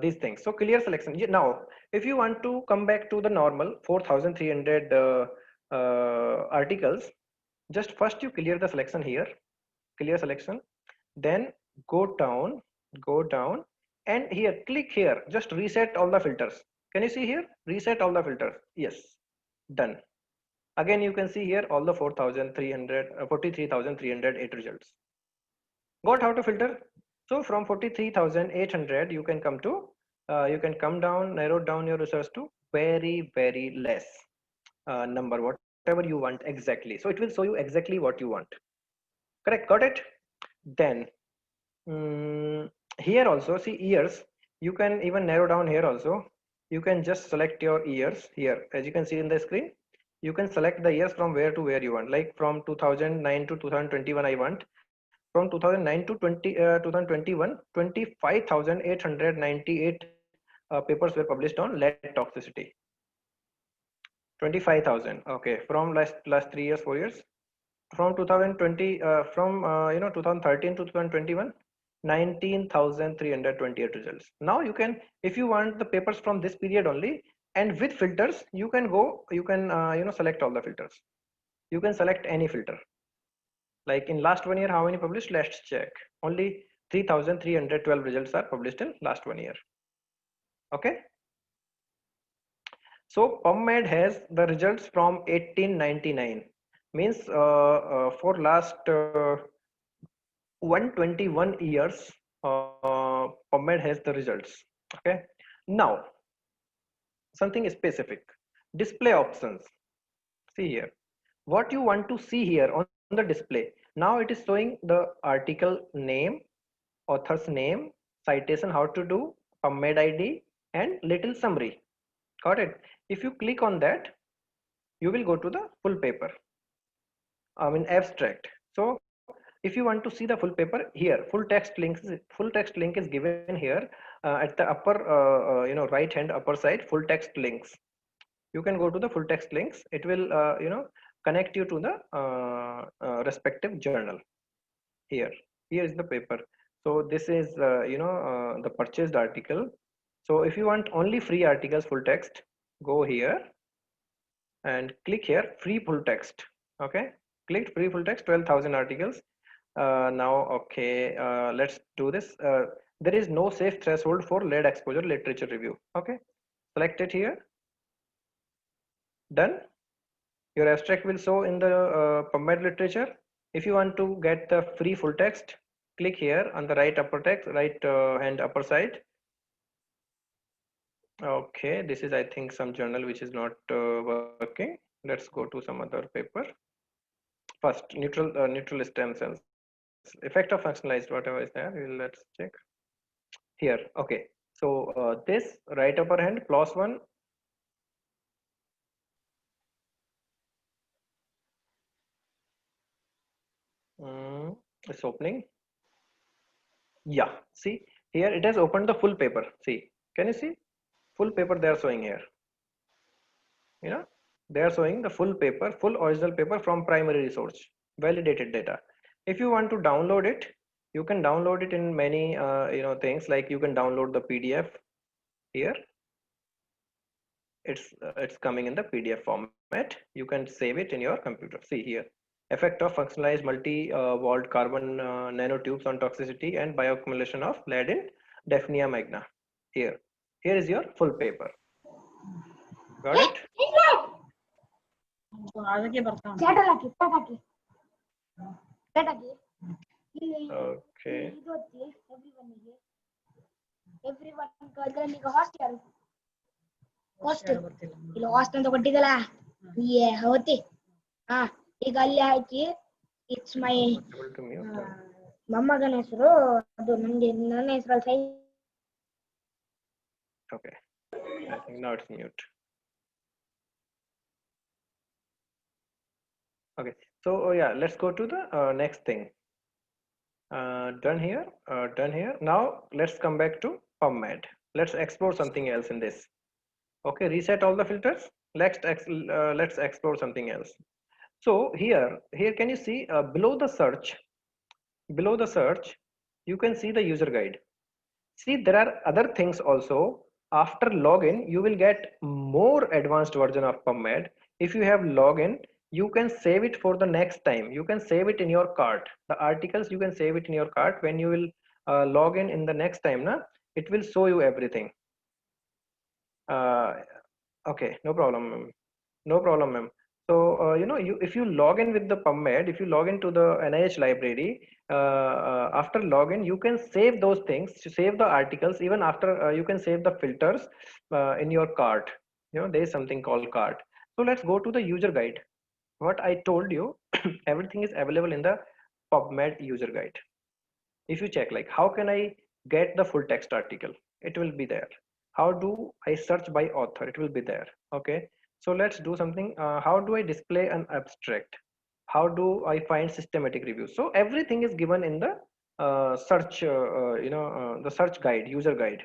these things. So clear selection. Now if you want to come back to the normal 4300 articles, just first you clear the selection here, clear selection, then go down, and here click here, just reset all the filters. Can you see here, reset all the filters? Yes, done. Again you can see here all the 4308 results. Got how to filter? So from 43,800 you can come to you can come down, narrow down your research to very less number, whatever you want exactly. So it will show you exactly what you want. Correct, got it? Then here also see years, you can even narrow down here also. You can just select your years here, as you can see in the screen. You can select the years from where to where you want, like from 2009 to 2021 I want. From 2009 to 2021, 25,898 papers were published on lead toxicity. 25,000. Okay, from last 3 years, 4 years. From 2020, from 2013 to 2021, 19,328 results. Now you can, if you want the papers from this period only and with filters, you can go, you can select all the filters. You can select any filter. Like in last 1 year, how many published? Let's check. Only 3,312 results are published in last 1 year. Okay. So PubMed has the results from 1899. Means for last 121 years, PubMed has the results. Okay. Now, something specific. Display options. See here. What you want to see here on the display. Now it is showing the article name, author's name, citation, how to do, PubMed ID, and little summary. Got it? If you click on that, you will go to the full paper. I mean abstract. So if you want to see the full paper, here full text link is given here at the upper right hand upper side, full text links. You can go to the full text links. It will connect you to the respective journal. Here is the paper. So this is the purchased article. So if you want only free articles full text, go here and click here free full text. Okay, click free full text, 12,000 articles. Now okay, let's do this. There is no safe threshold for lead exposure literature review. Okay, select it here. Done. Your abstract will show in the PubMed literature. If you want to get the free full text, click here on the right upper text, right hand upper side. Okay, this is I think some journal which is not working. Let's go to some other paper. First, neutral stem cells. effect of functionalized, whatever is there, let's check here. Okay, so this right upper hand plus 1, it's opening. Yeah, see here it has opened the full paper. See, can you see full paper they are showing here? You know, they are showing the full paper, full original paper from primary resource, validated data. If you want to download it, you can download it in many things, like you can download the PDF here. It's coming in the PDF format. You can save it in your computer. See here, effect of functionalized multi-walled carbon nanotubes on toxicity and bioaccumulation of lead in Daphnia magna. Here is your full paper. Got it? Okay. ಇಲ್ಲಿ hoist ಅಂತ ಕೊಟ್ಟಿದ್ದಲ್ಲ ಹೌತಿ ಈಗ ಅಲ್ಲಿ ಹಾಕಿ it's my ಮೊಮ್ಮಗನ ಹೆಸರು, ಅದು ನಂಗೆ ನನ್ನ ಹೆಸರಲ್ಲಿ ಸೈ. Okay, I think now it's mute. Okay, so yeah, let's go to the next thing. Done here. Now let's come back to PubMed. Let's explore something else in this. Okay, reset all the filters. Let's explore something else. So here can you see below the search, you can see the user guide. See, there are other things also. After login, you will get more advanced version of PubMed. If you have login, you can save it for the next time. You can save it in your cart. The articles you can save it in your cart. When you will log in the next time, it will show you everything. Okay, no problem, ma'am. So if you log in with the PubMed, if you log into the NIH library, after login you can save those things, save the articles. Even after you can save the filters in your cart. There is something called cart. So let's go to the user guide. What I told you, everything is available in the PubMed user guide. If you check, like, how can I get the full text article, it will be there. How do I search by author, it will be there. Okay, so let's do something. How do I display an abstract? How do I find systematic reviews? So everything is given in the search the search guide, user guide.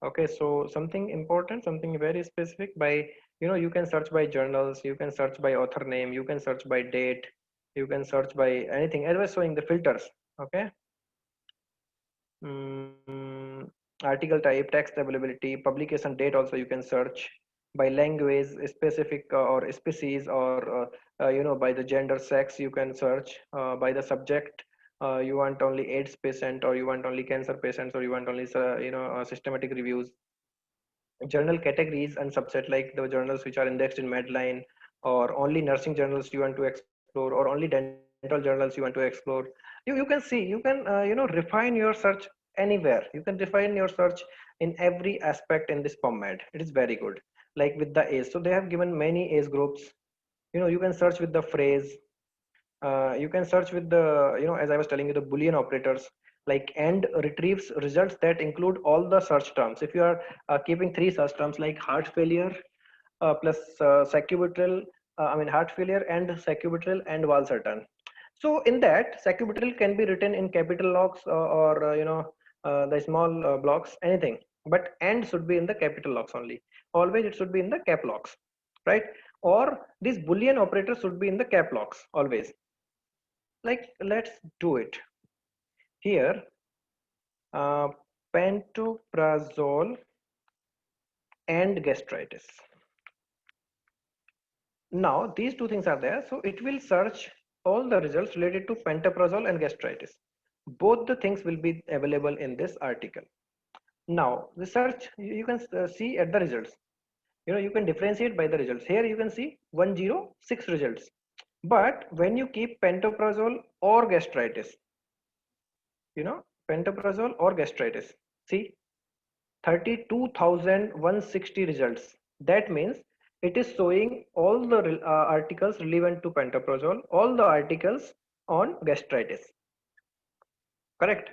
Okay, so something important, something very specific. By you can search by journals, you can search by author name, you can search by date, you can search by anything. I was showing the filters. Okay. Article type, text availability, publication date also you can search. By language, specific or species, or by the gender, sex, you can search. By the subject, you want only AIDS patient, or you want only cancer patients, or you want only systematic reviews. Journal categories and subset, like the journals which are indexed in Medline, or only nursing journals you want to explore, or only dental journals you want to explore. You can see, you can refine your search anywhere. You can refine your search in every aspect in this PubMed. It is very good. Like with the age, so they have given many age groups. You can search with the phrase. You can search with the as I was telling you, the Boolean operators, like, and retrieves results that include all the search terms. If you are keeping 3 search terms, like heart failure plus sacubitril, heart failure and sacubitril and valsartan. So in that, sacubitril can be written in capital locks, or the small blocks, anything, but and should be in the capital locks only. Always it should be in the cap locks, right? Or these Boolean operators should be in the cap locks always. Like, let's do it here. Pantoprazole and gastritis. Now these two things are there, so it will search all the results related to pantoprazole and gastritis. Both the things will be available in this article. Now the search, you can see at the results. You can differentiate by the results. Here you can see 106 results. But when you keep pantoprazole or gastritis, pantoprazole or gastritis, see 32,160 results. That means it is showing all the articles relevant to pantoprazole, all the articles on gastritis. correct?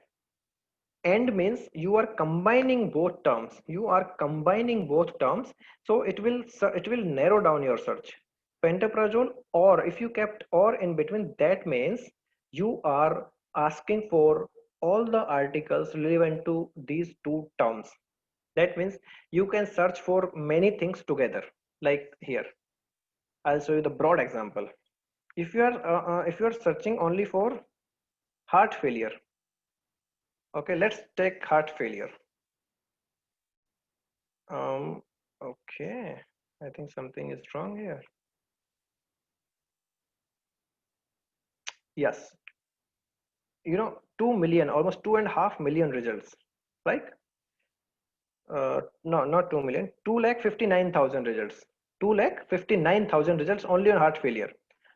And means you are combining both terms, so it will narrow down your search. Pantoprazole, or if you kept or in between, that means you are asking for all the articles relevant to these two terms. That means you can search for many things together. Like here, I'll show you the broad example. If you are searching only for heart failure, okay, let's take heart failure. Okay, I think something is wrong here. Yes, 2 million, almost 2.5 million results. Like, no, not 2 million, 2,59,000 results. 2,59,000 results only on heart failure.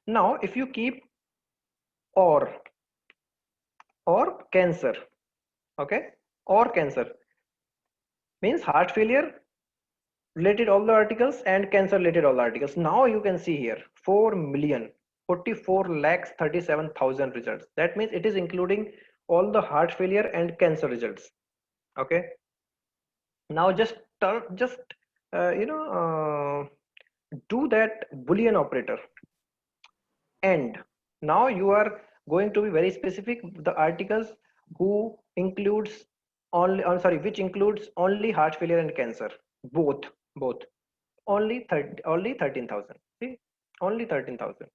Now, if you keep or cancer, okay, or cancer means heart failure related all the articles and cancer related all the articles. Now you can see here 4,44,37,000 results. That means it is including all the heart failure and cancer results. Okay. Now just do that Boolean operator, and now you are going to be very specific. The articles who includes only, sorry, which includes only heart failure and cancer, both. Only 13,000. See, only 13,000.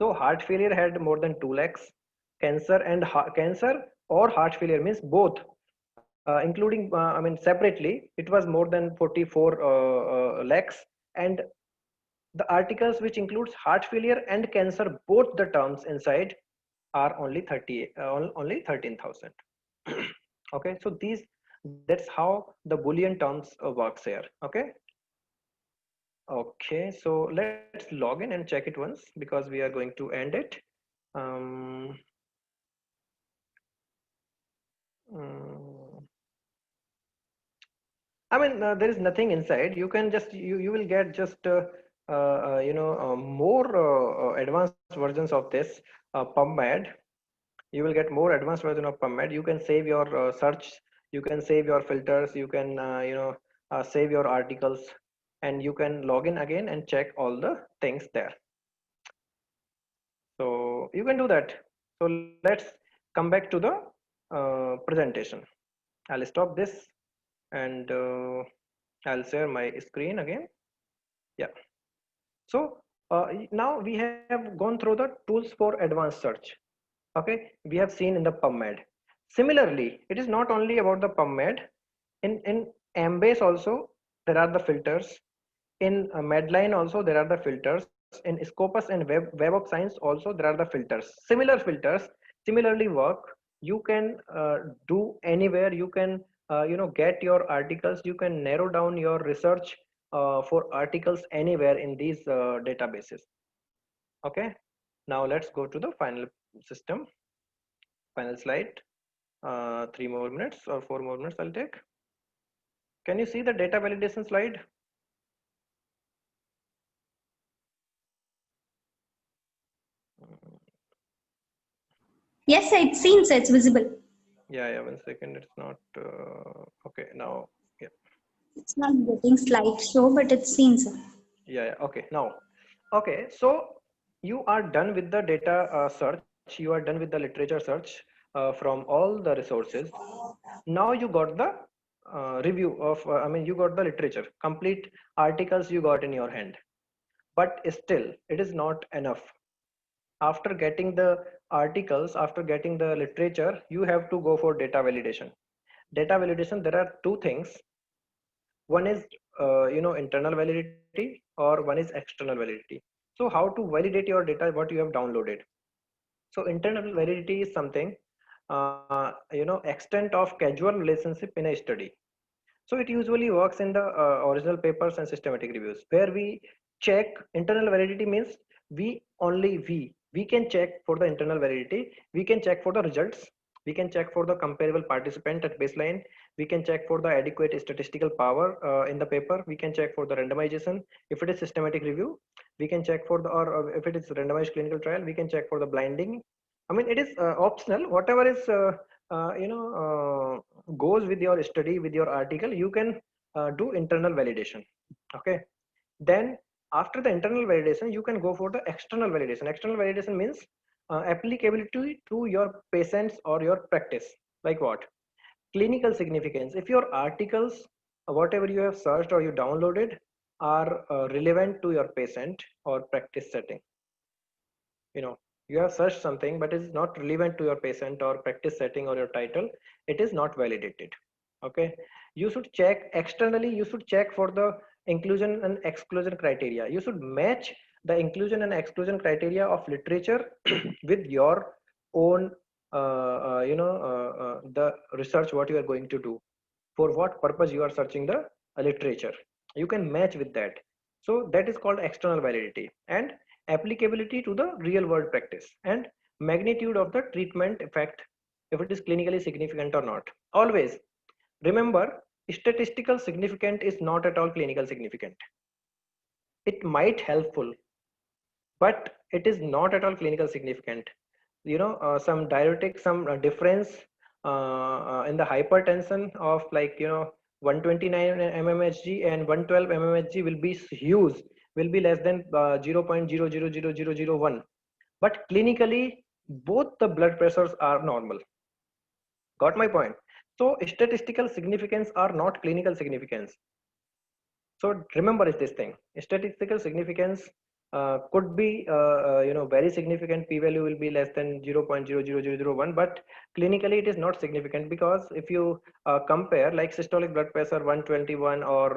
So heart failure had more than 2 lakhs. Cancer or heart failure means both, including I mean separately, it was more than 44 lakhs. And the articles which includes heart failure and cancer, both the terms inside, are only 13,000. Okay, so that's how the Boolean terms works here. Okay. Okay, so let's log in and check it once, because we are going to end it. Um, mm, I mean, there is nothing inside. You can just you will get just more advanced versions of this PubMed. You will get more advanced version of PubMed. You can save your search. You can save your filters. You can save your articles, and you can log in again and check all the things there. So you can do that. So let's come back to the presentation. I'll stop this, and I'll share my screen again. Yeah. So now we have gone through the tools for advanced search. Okay, we have seen in the PubMed. Similarly, it is not only about the PubMed. In Embase also there are the filters. In Medline also there are the filters. In Scopus and Web of Science also there are the filters. Similar filters similarly work. You can do anywhere. You can get your articles. You can narrow down your research for articles anywhere in these databases. Okay, now let's go to the final system, final slide. 3 more minutes or 4 more minutes I'll take. Can you see the data validation slide? Yes, sir, it seems it's visible. Yeah, 1 second, it's not okay now. Yeah, It's not getting slideshow, but it's seen, sir. yeah, okay, now. Okay, so you are done with the data search. You are done with the literature search from all the resources. Now you got the review of I mean, you got the literature, complete articles you got in your hand. But still it is not enough. After getting the articles, after getting the literature, you have to go for data validation. Data validation, there are two things. One is internal validity, or one is external validity. So how to validate your data, what you have downloaded? So internal validity is something extent of casual relationship in a study. So it usually works in the original papers and systematic reviews, where we check. Internal validity means we can check for the internal validity. We can check for the results. We can check for the comparable participant at baseline. We can check for the adequate statistical power in the paper. We can check for the randomization. If it is systematic review, we can check for the, or if it is randomized clinical trial, we can check for the blinding. I mean, it is optional. Whatever is goes with your study, with your article, you can do internal validation. Okay. Then after the internal validation, you can go for the external validation. External validation means applicability to your patients or your practice. Like what? Clinical significance. If your articles, whatever you have searched or you downloaded, are relevant to your patient or practice setting. You know, you have searched something but is not relevant to your patient or practice setting or your title, it is not validated. Okay. You should check externally, you should check for the inclusion and exclusion criteria. You should match the inclusion and exclusion criteria of literature with your own the research what you are going to do, for what purpose you are searching the literature. You can match with that. So that is called external validity. And applicability to the real world practice, and magnitude of the treatment effect, if it is clinically significant or not. Always remember, statistical significant is not at all clinical significant. It might helpful, but it is not at all clinical significant. Some diuretic, some difference in the hypertension of, like, 129 mmHg and 112 mmHg will be huge, will be less than 0.000001, but clinically both the blood pressures are normal. Got my point? So statistical significance are not clinical significance. So remember is this thing, statistical significance could be very significant, p-value will be less than 0.00001, but clinically it is not significant, because if you compare like systolic blood pressure 121 or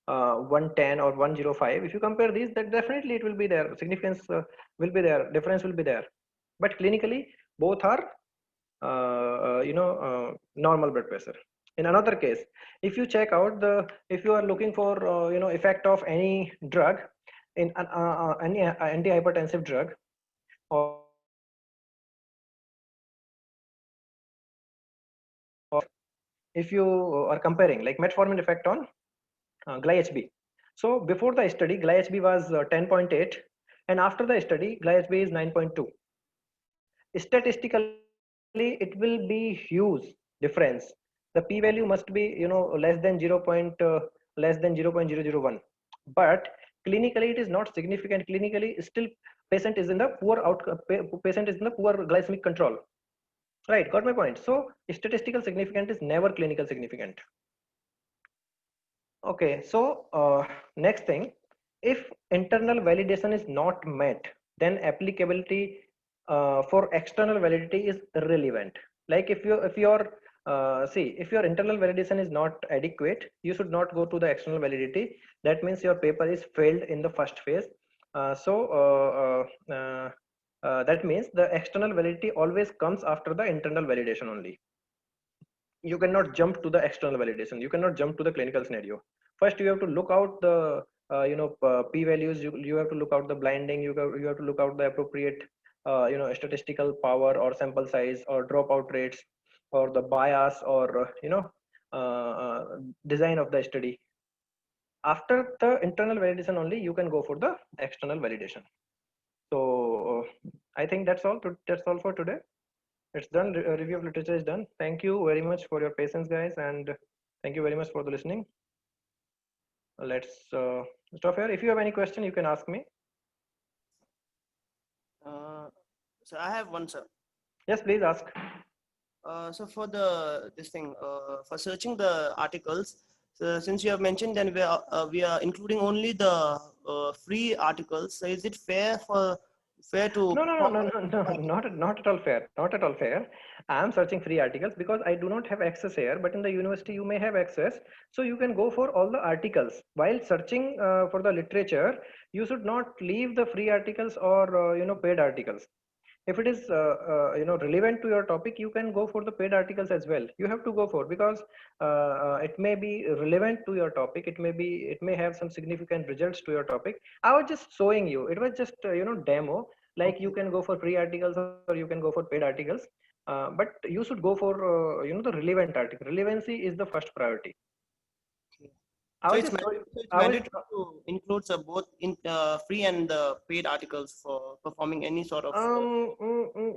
110 or 105, if you compare these, that definitely it will be there, significance will be there, difference will be there, but clinically both are normal blood pressure. In another case, if you check out the, if you are looking for effect of any drug, in any antihypertensive drug, or if you are comparing like metformin effect on GlyHB. So before the study, GlyHB was 10.8, and after the study, GlyHB is 9.2. Statistically, it will be huge difference. The p-value must be less than 0.001, but clinically it is not significant. Clinically still patient is in the poor patient is in the poor glycemic control, right? Got my point? So statistical significance is never clinical significant. Okay, so next thing, if internal validation is not met, then applicability for external validity is irrelevant. Like if your see, if your internal validation is not adequate, you should not go to the external validity. That means your paper is failed in the first phase. That means the external validity always comes after the internal validation only. You cannot jump to the external validation, you cannot jump to the clinical scenario. First you have to look out the p values, you have to look out the blinding, you have to look out the appropriate statistical power or sample size or dropout rates or the bias or design of the study. After the internal validation only you can go for the external validation. So I think that's all for today. It's done. Review of literature is done. Thank you very much for your patience, guys, and thank you very much for the listening. Let's stop here. If you have any question, you can ask me. So I have one, sir. Yes, please ask. So for this thing, for searching the articles, so since you have mentioned, then we are including only the free articles. So is it fair to? No, not at all fair. Not at all fair. I am searching free articles because I do not have access here, but in the university you may have access. So you can go for all the articles. While searching for the literature, you should not leave the free articles or paid articles. If it is relevant to your topic, you can go for the paid articles as well. You have to go for, because it may be relevant to your topic, it may have some significant results to your topic. I was just showing you, it was just demo, like you can go for free articles or you can go for paid articles, but you should go for the relevant article. Relevancy is the first priority. So Ours it's, is so, so it's ours, mandatory to include both in free and the paid articles for performing any sort of.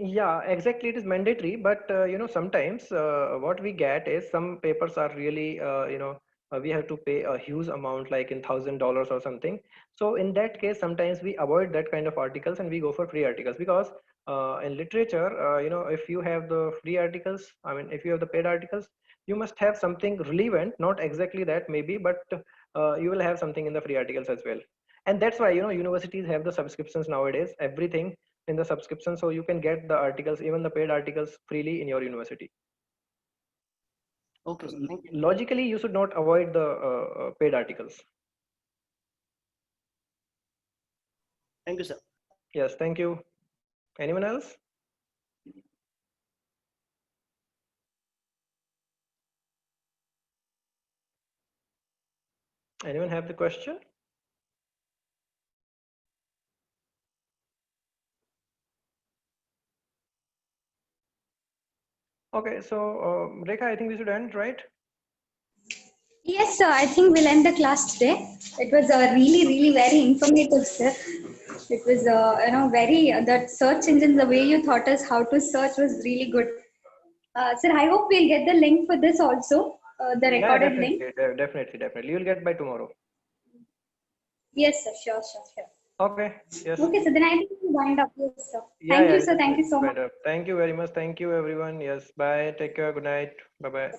yeah, exactly. It is mandatory, but sometimes what we get is some papers are really, we have to pay a huge amount, like in $1,000 or something. So in that case, sometimes we avoid that kind of articles and we go for free articles because in literature, if you have the free articles, I mean, if you have the paid articles, you must have something relevant, not exactly that maybe, but you will have something in the free articles as well. And that's why universities have the subscriptions nowadays, everything in the subscription, so you can get the articles, even the paid articles, freely in your university. Okay, sir. Thank you. Logically you should not avoid the paid articles. Thank you, sir. Yes, thank you. Anyone else? Anyone have the question? Okay, so Rekha, I think we should end, right? Yes, sir. I think we'll end the class today. It was really, really very informative, sir. It was, very, that search engine, the way you taught us how to search was really good. Sir, I hope we'll get the link for this also, the Yeah, recorded link. definitely, definitely. You'll get by tomorrow. Yes, sir. Sure, sure, sure. Okay, yes. Okay, so then I think we'll wind up. Yes, sir. Yeah, Thank yeah, you, sir. Thank you so much. better. Thank you very much. Thank you, everyone. Yes, bye. Take care. Good night. Bye bye.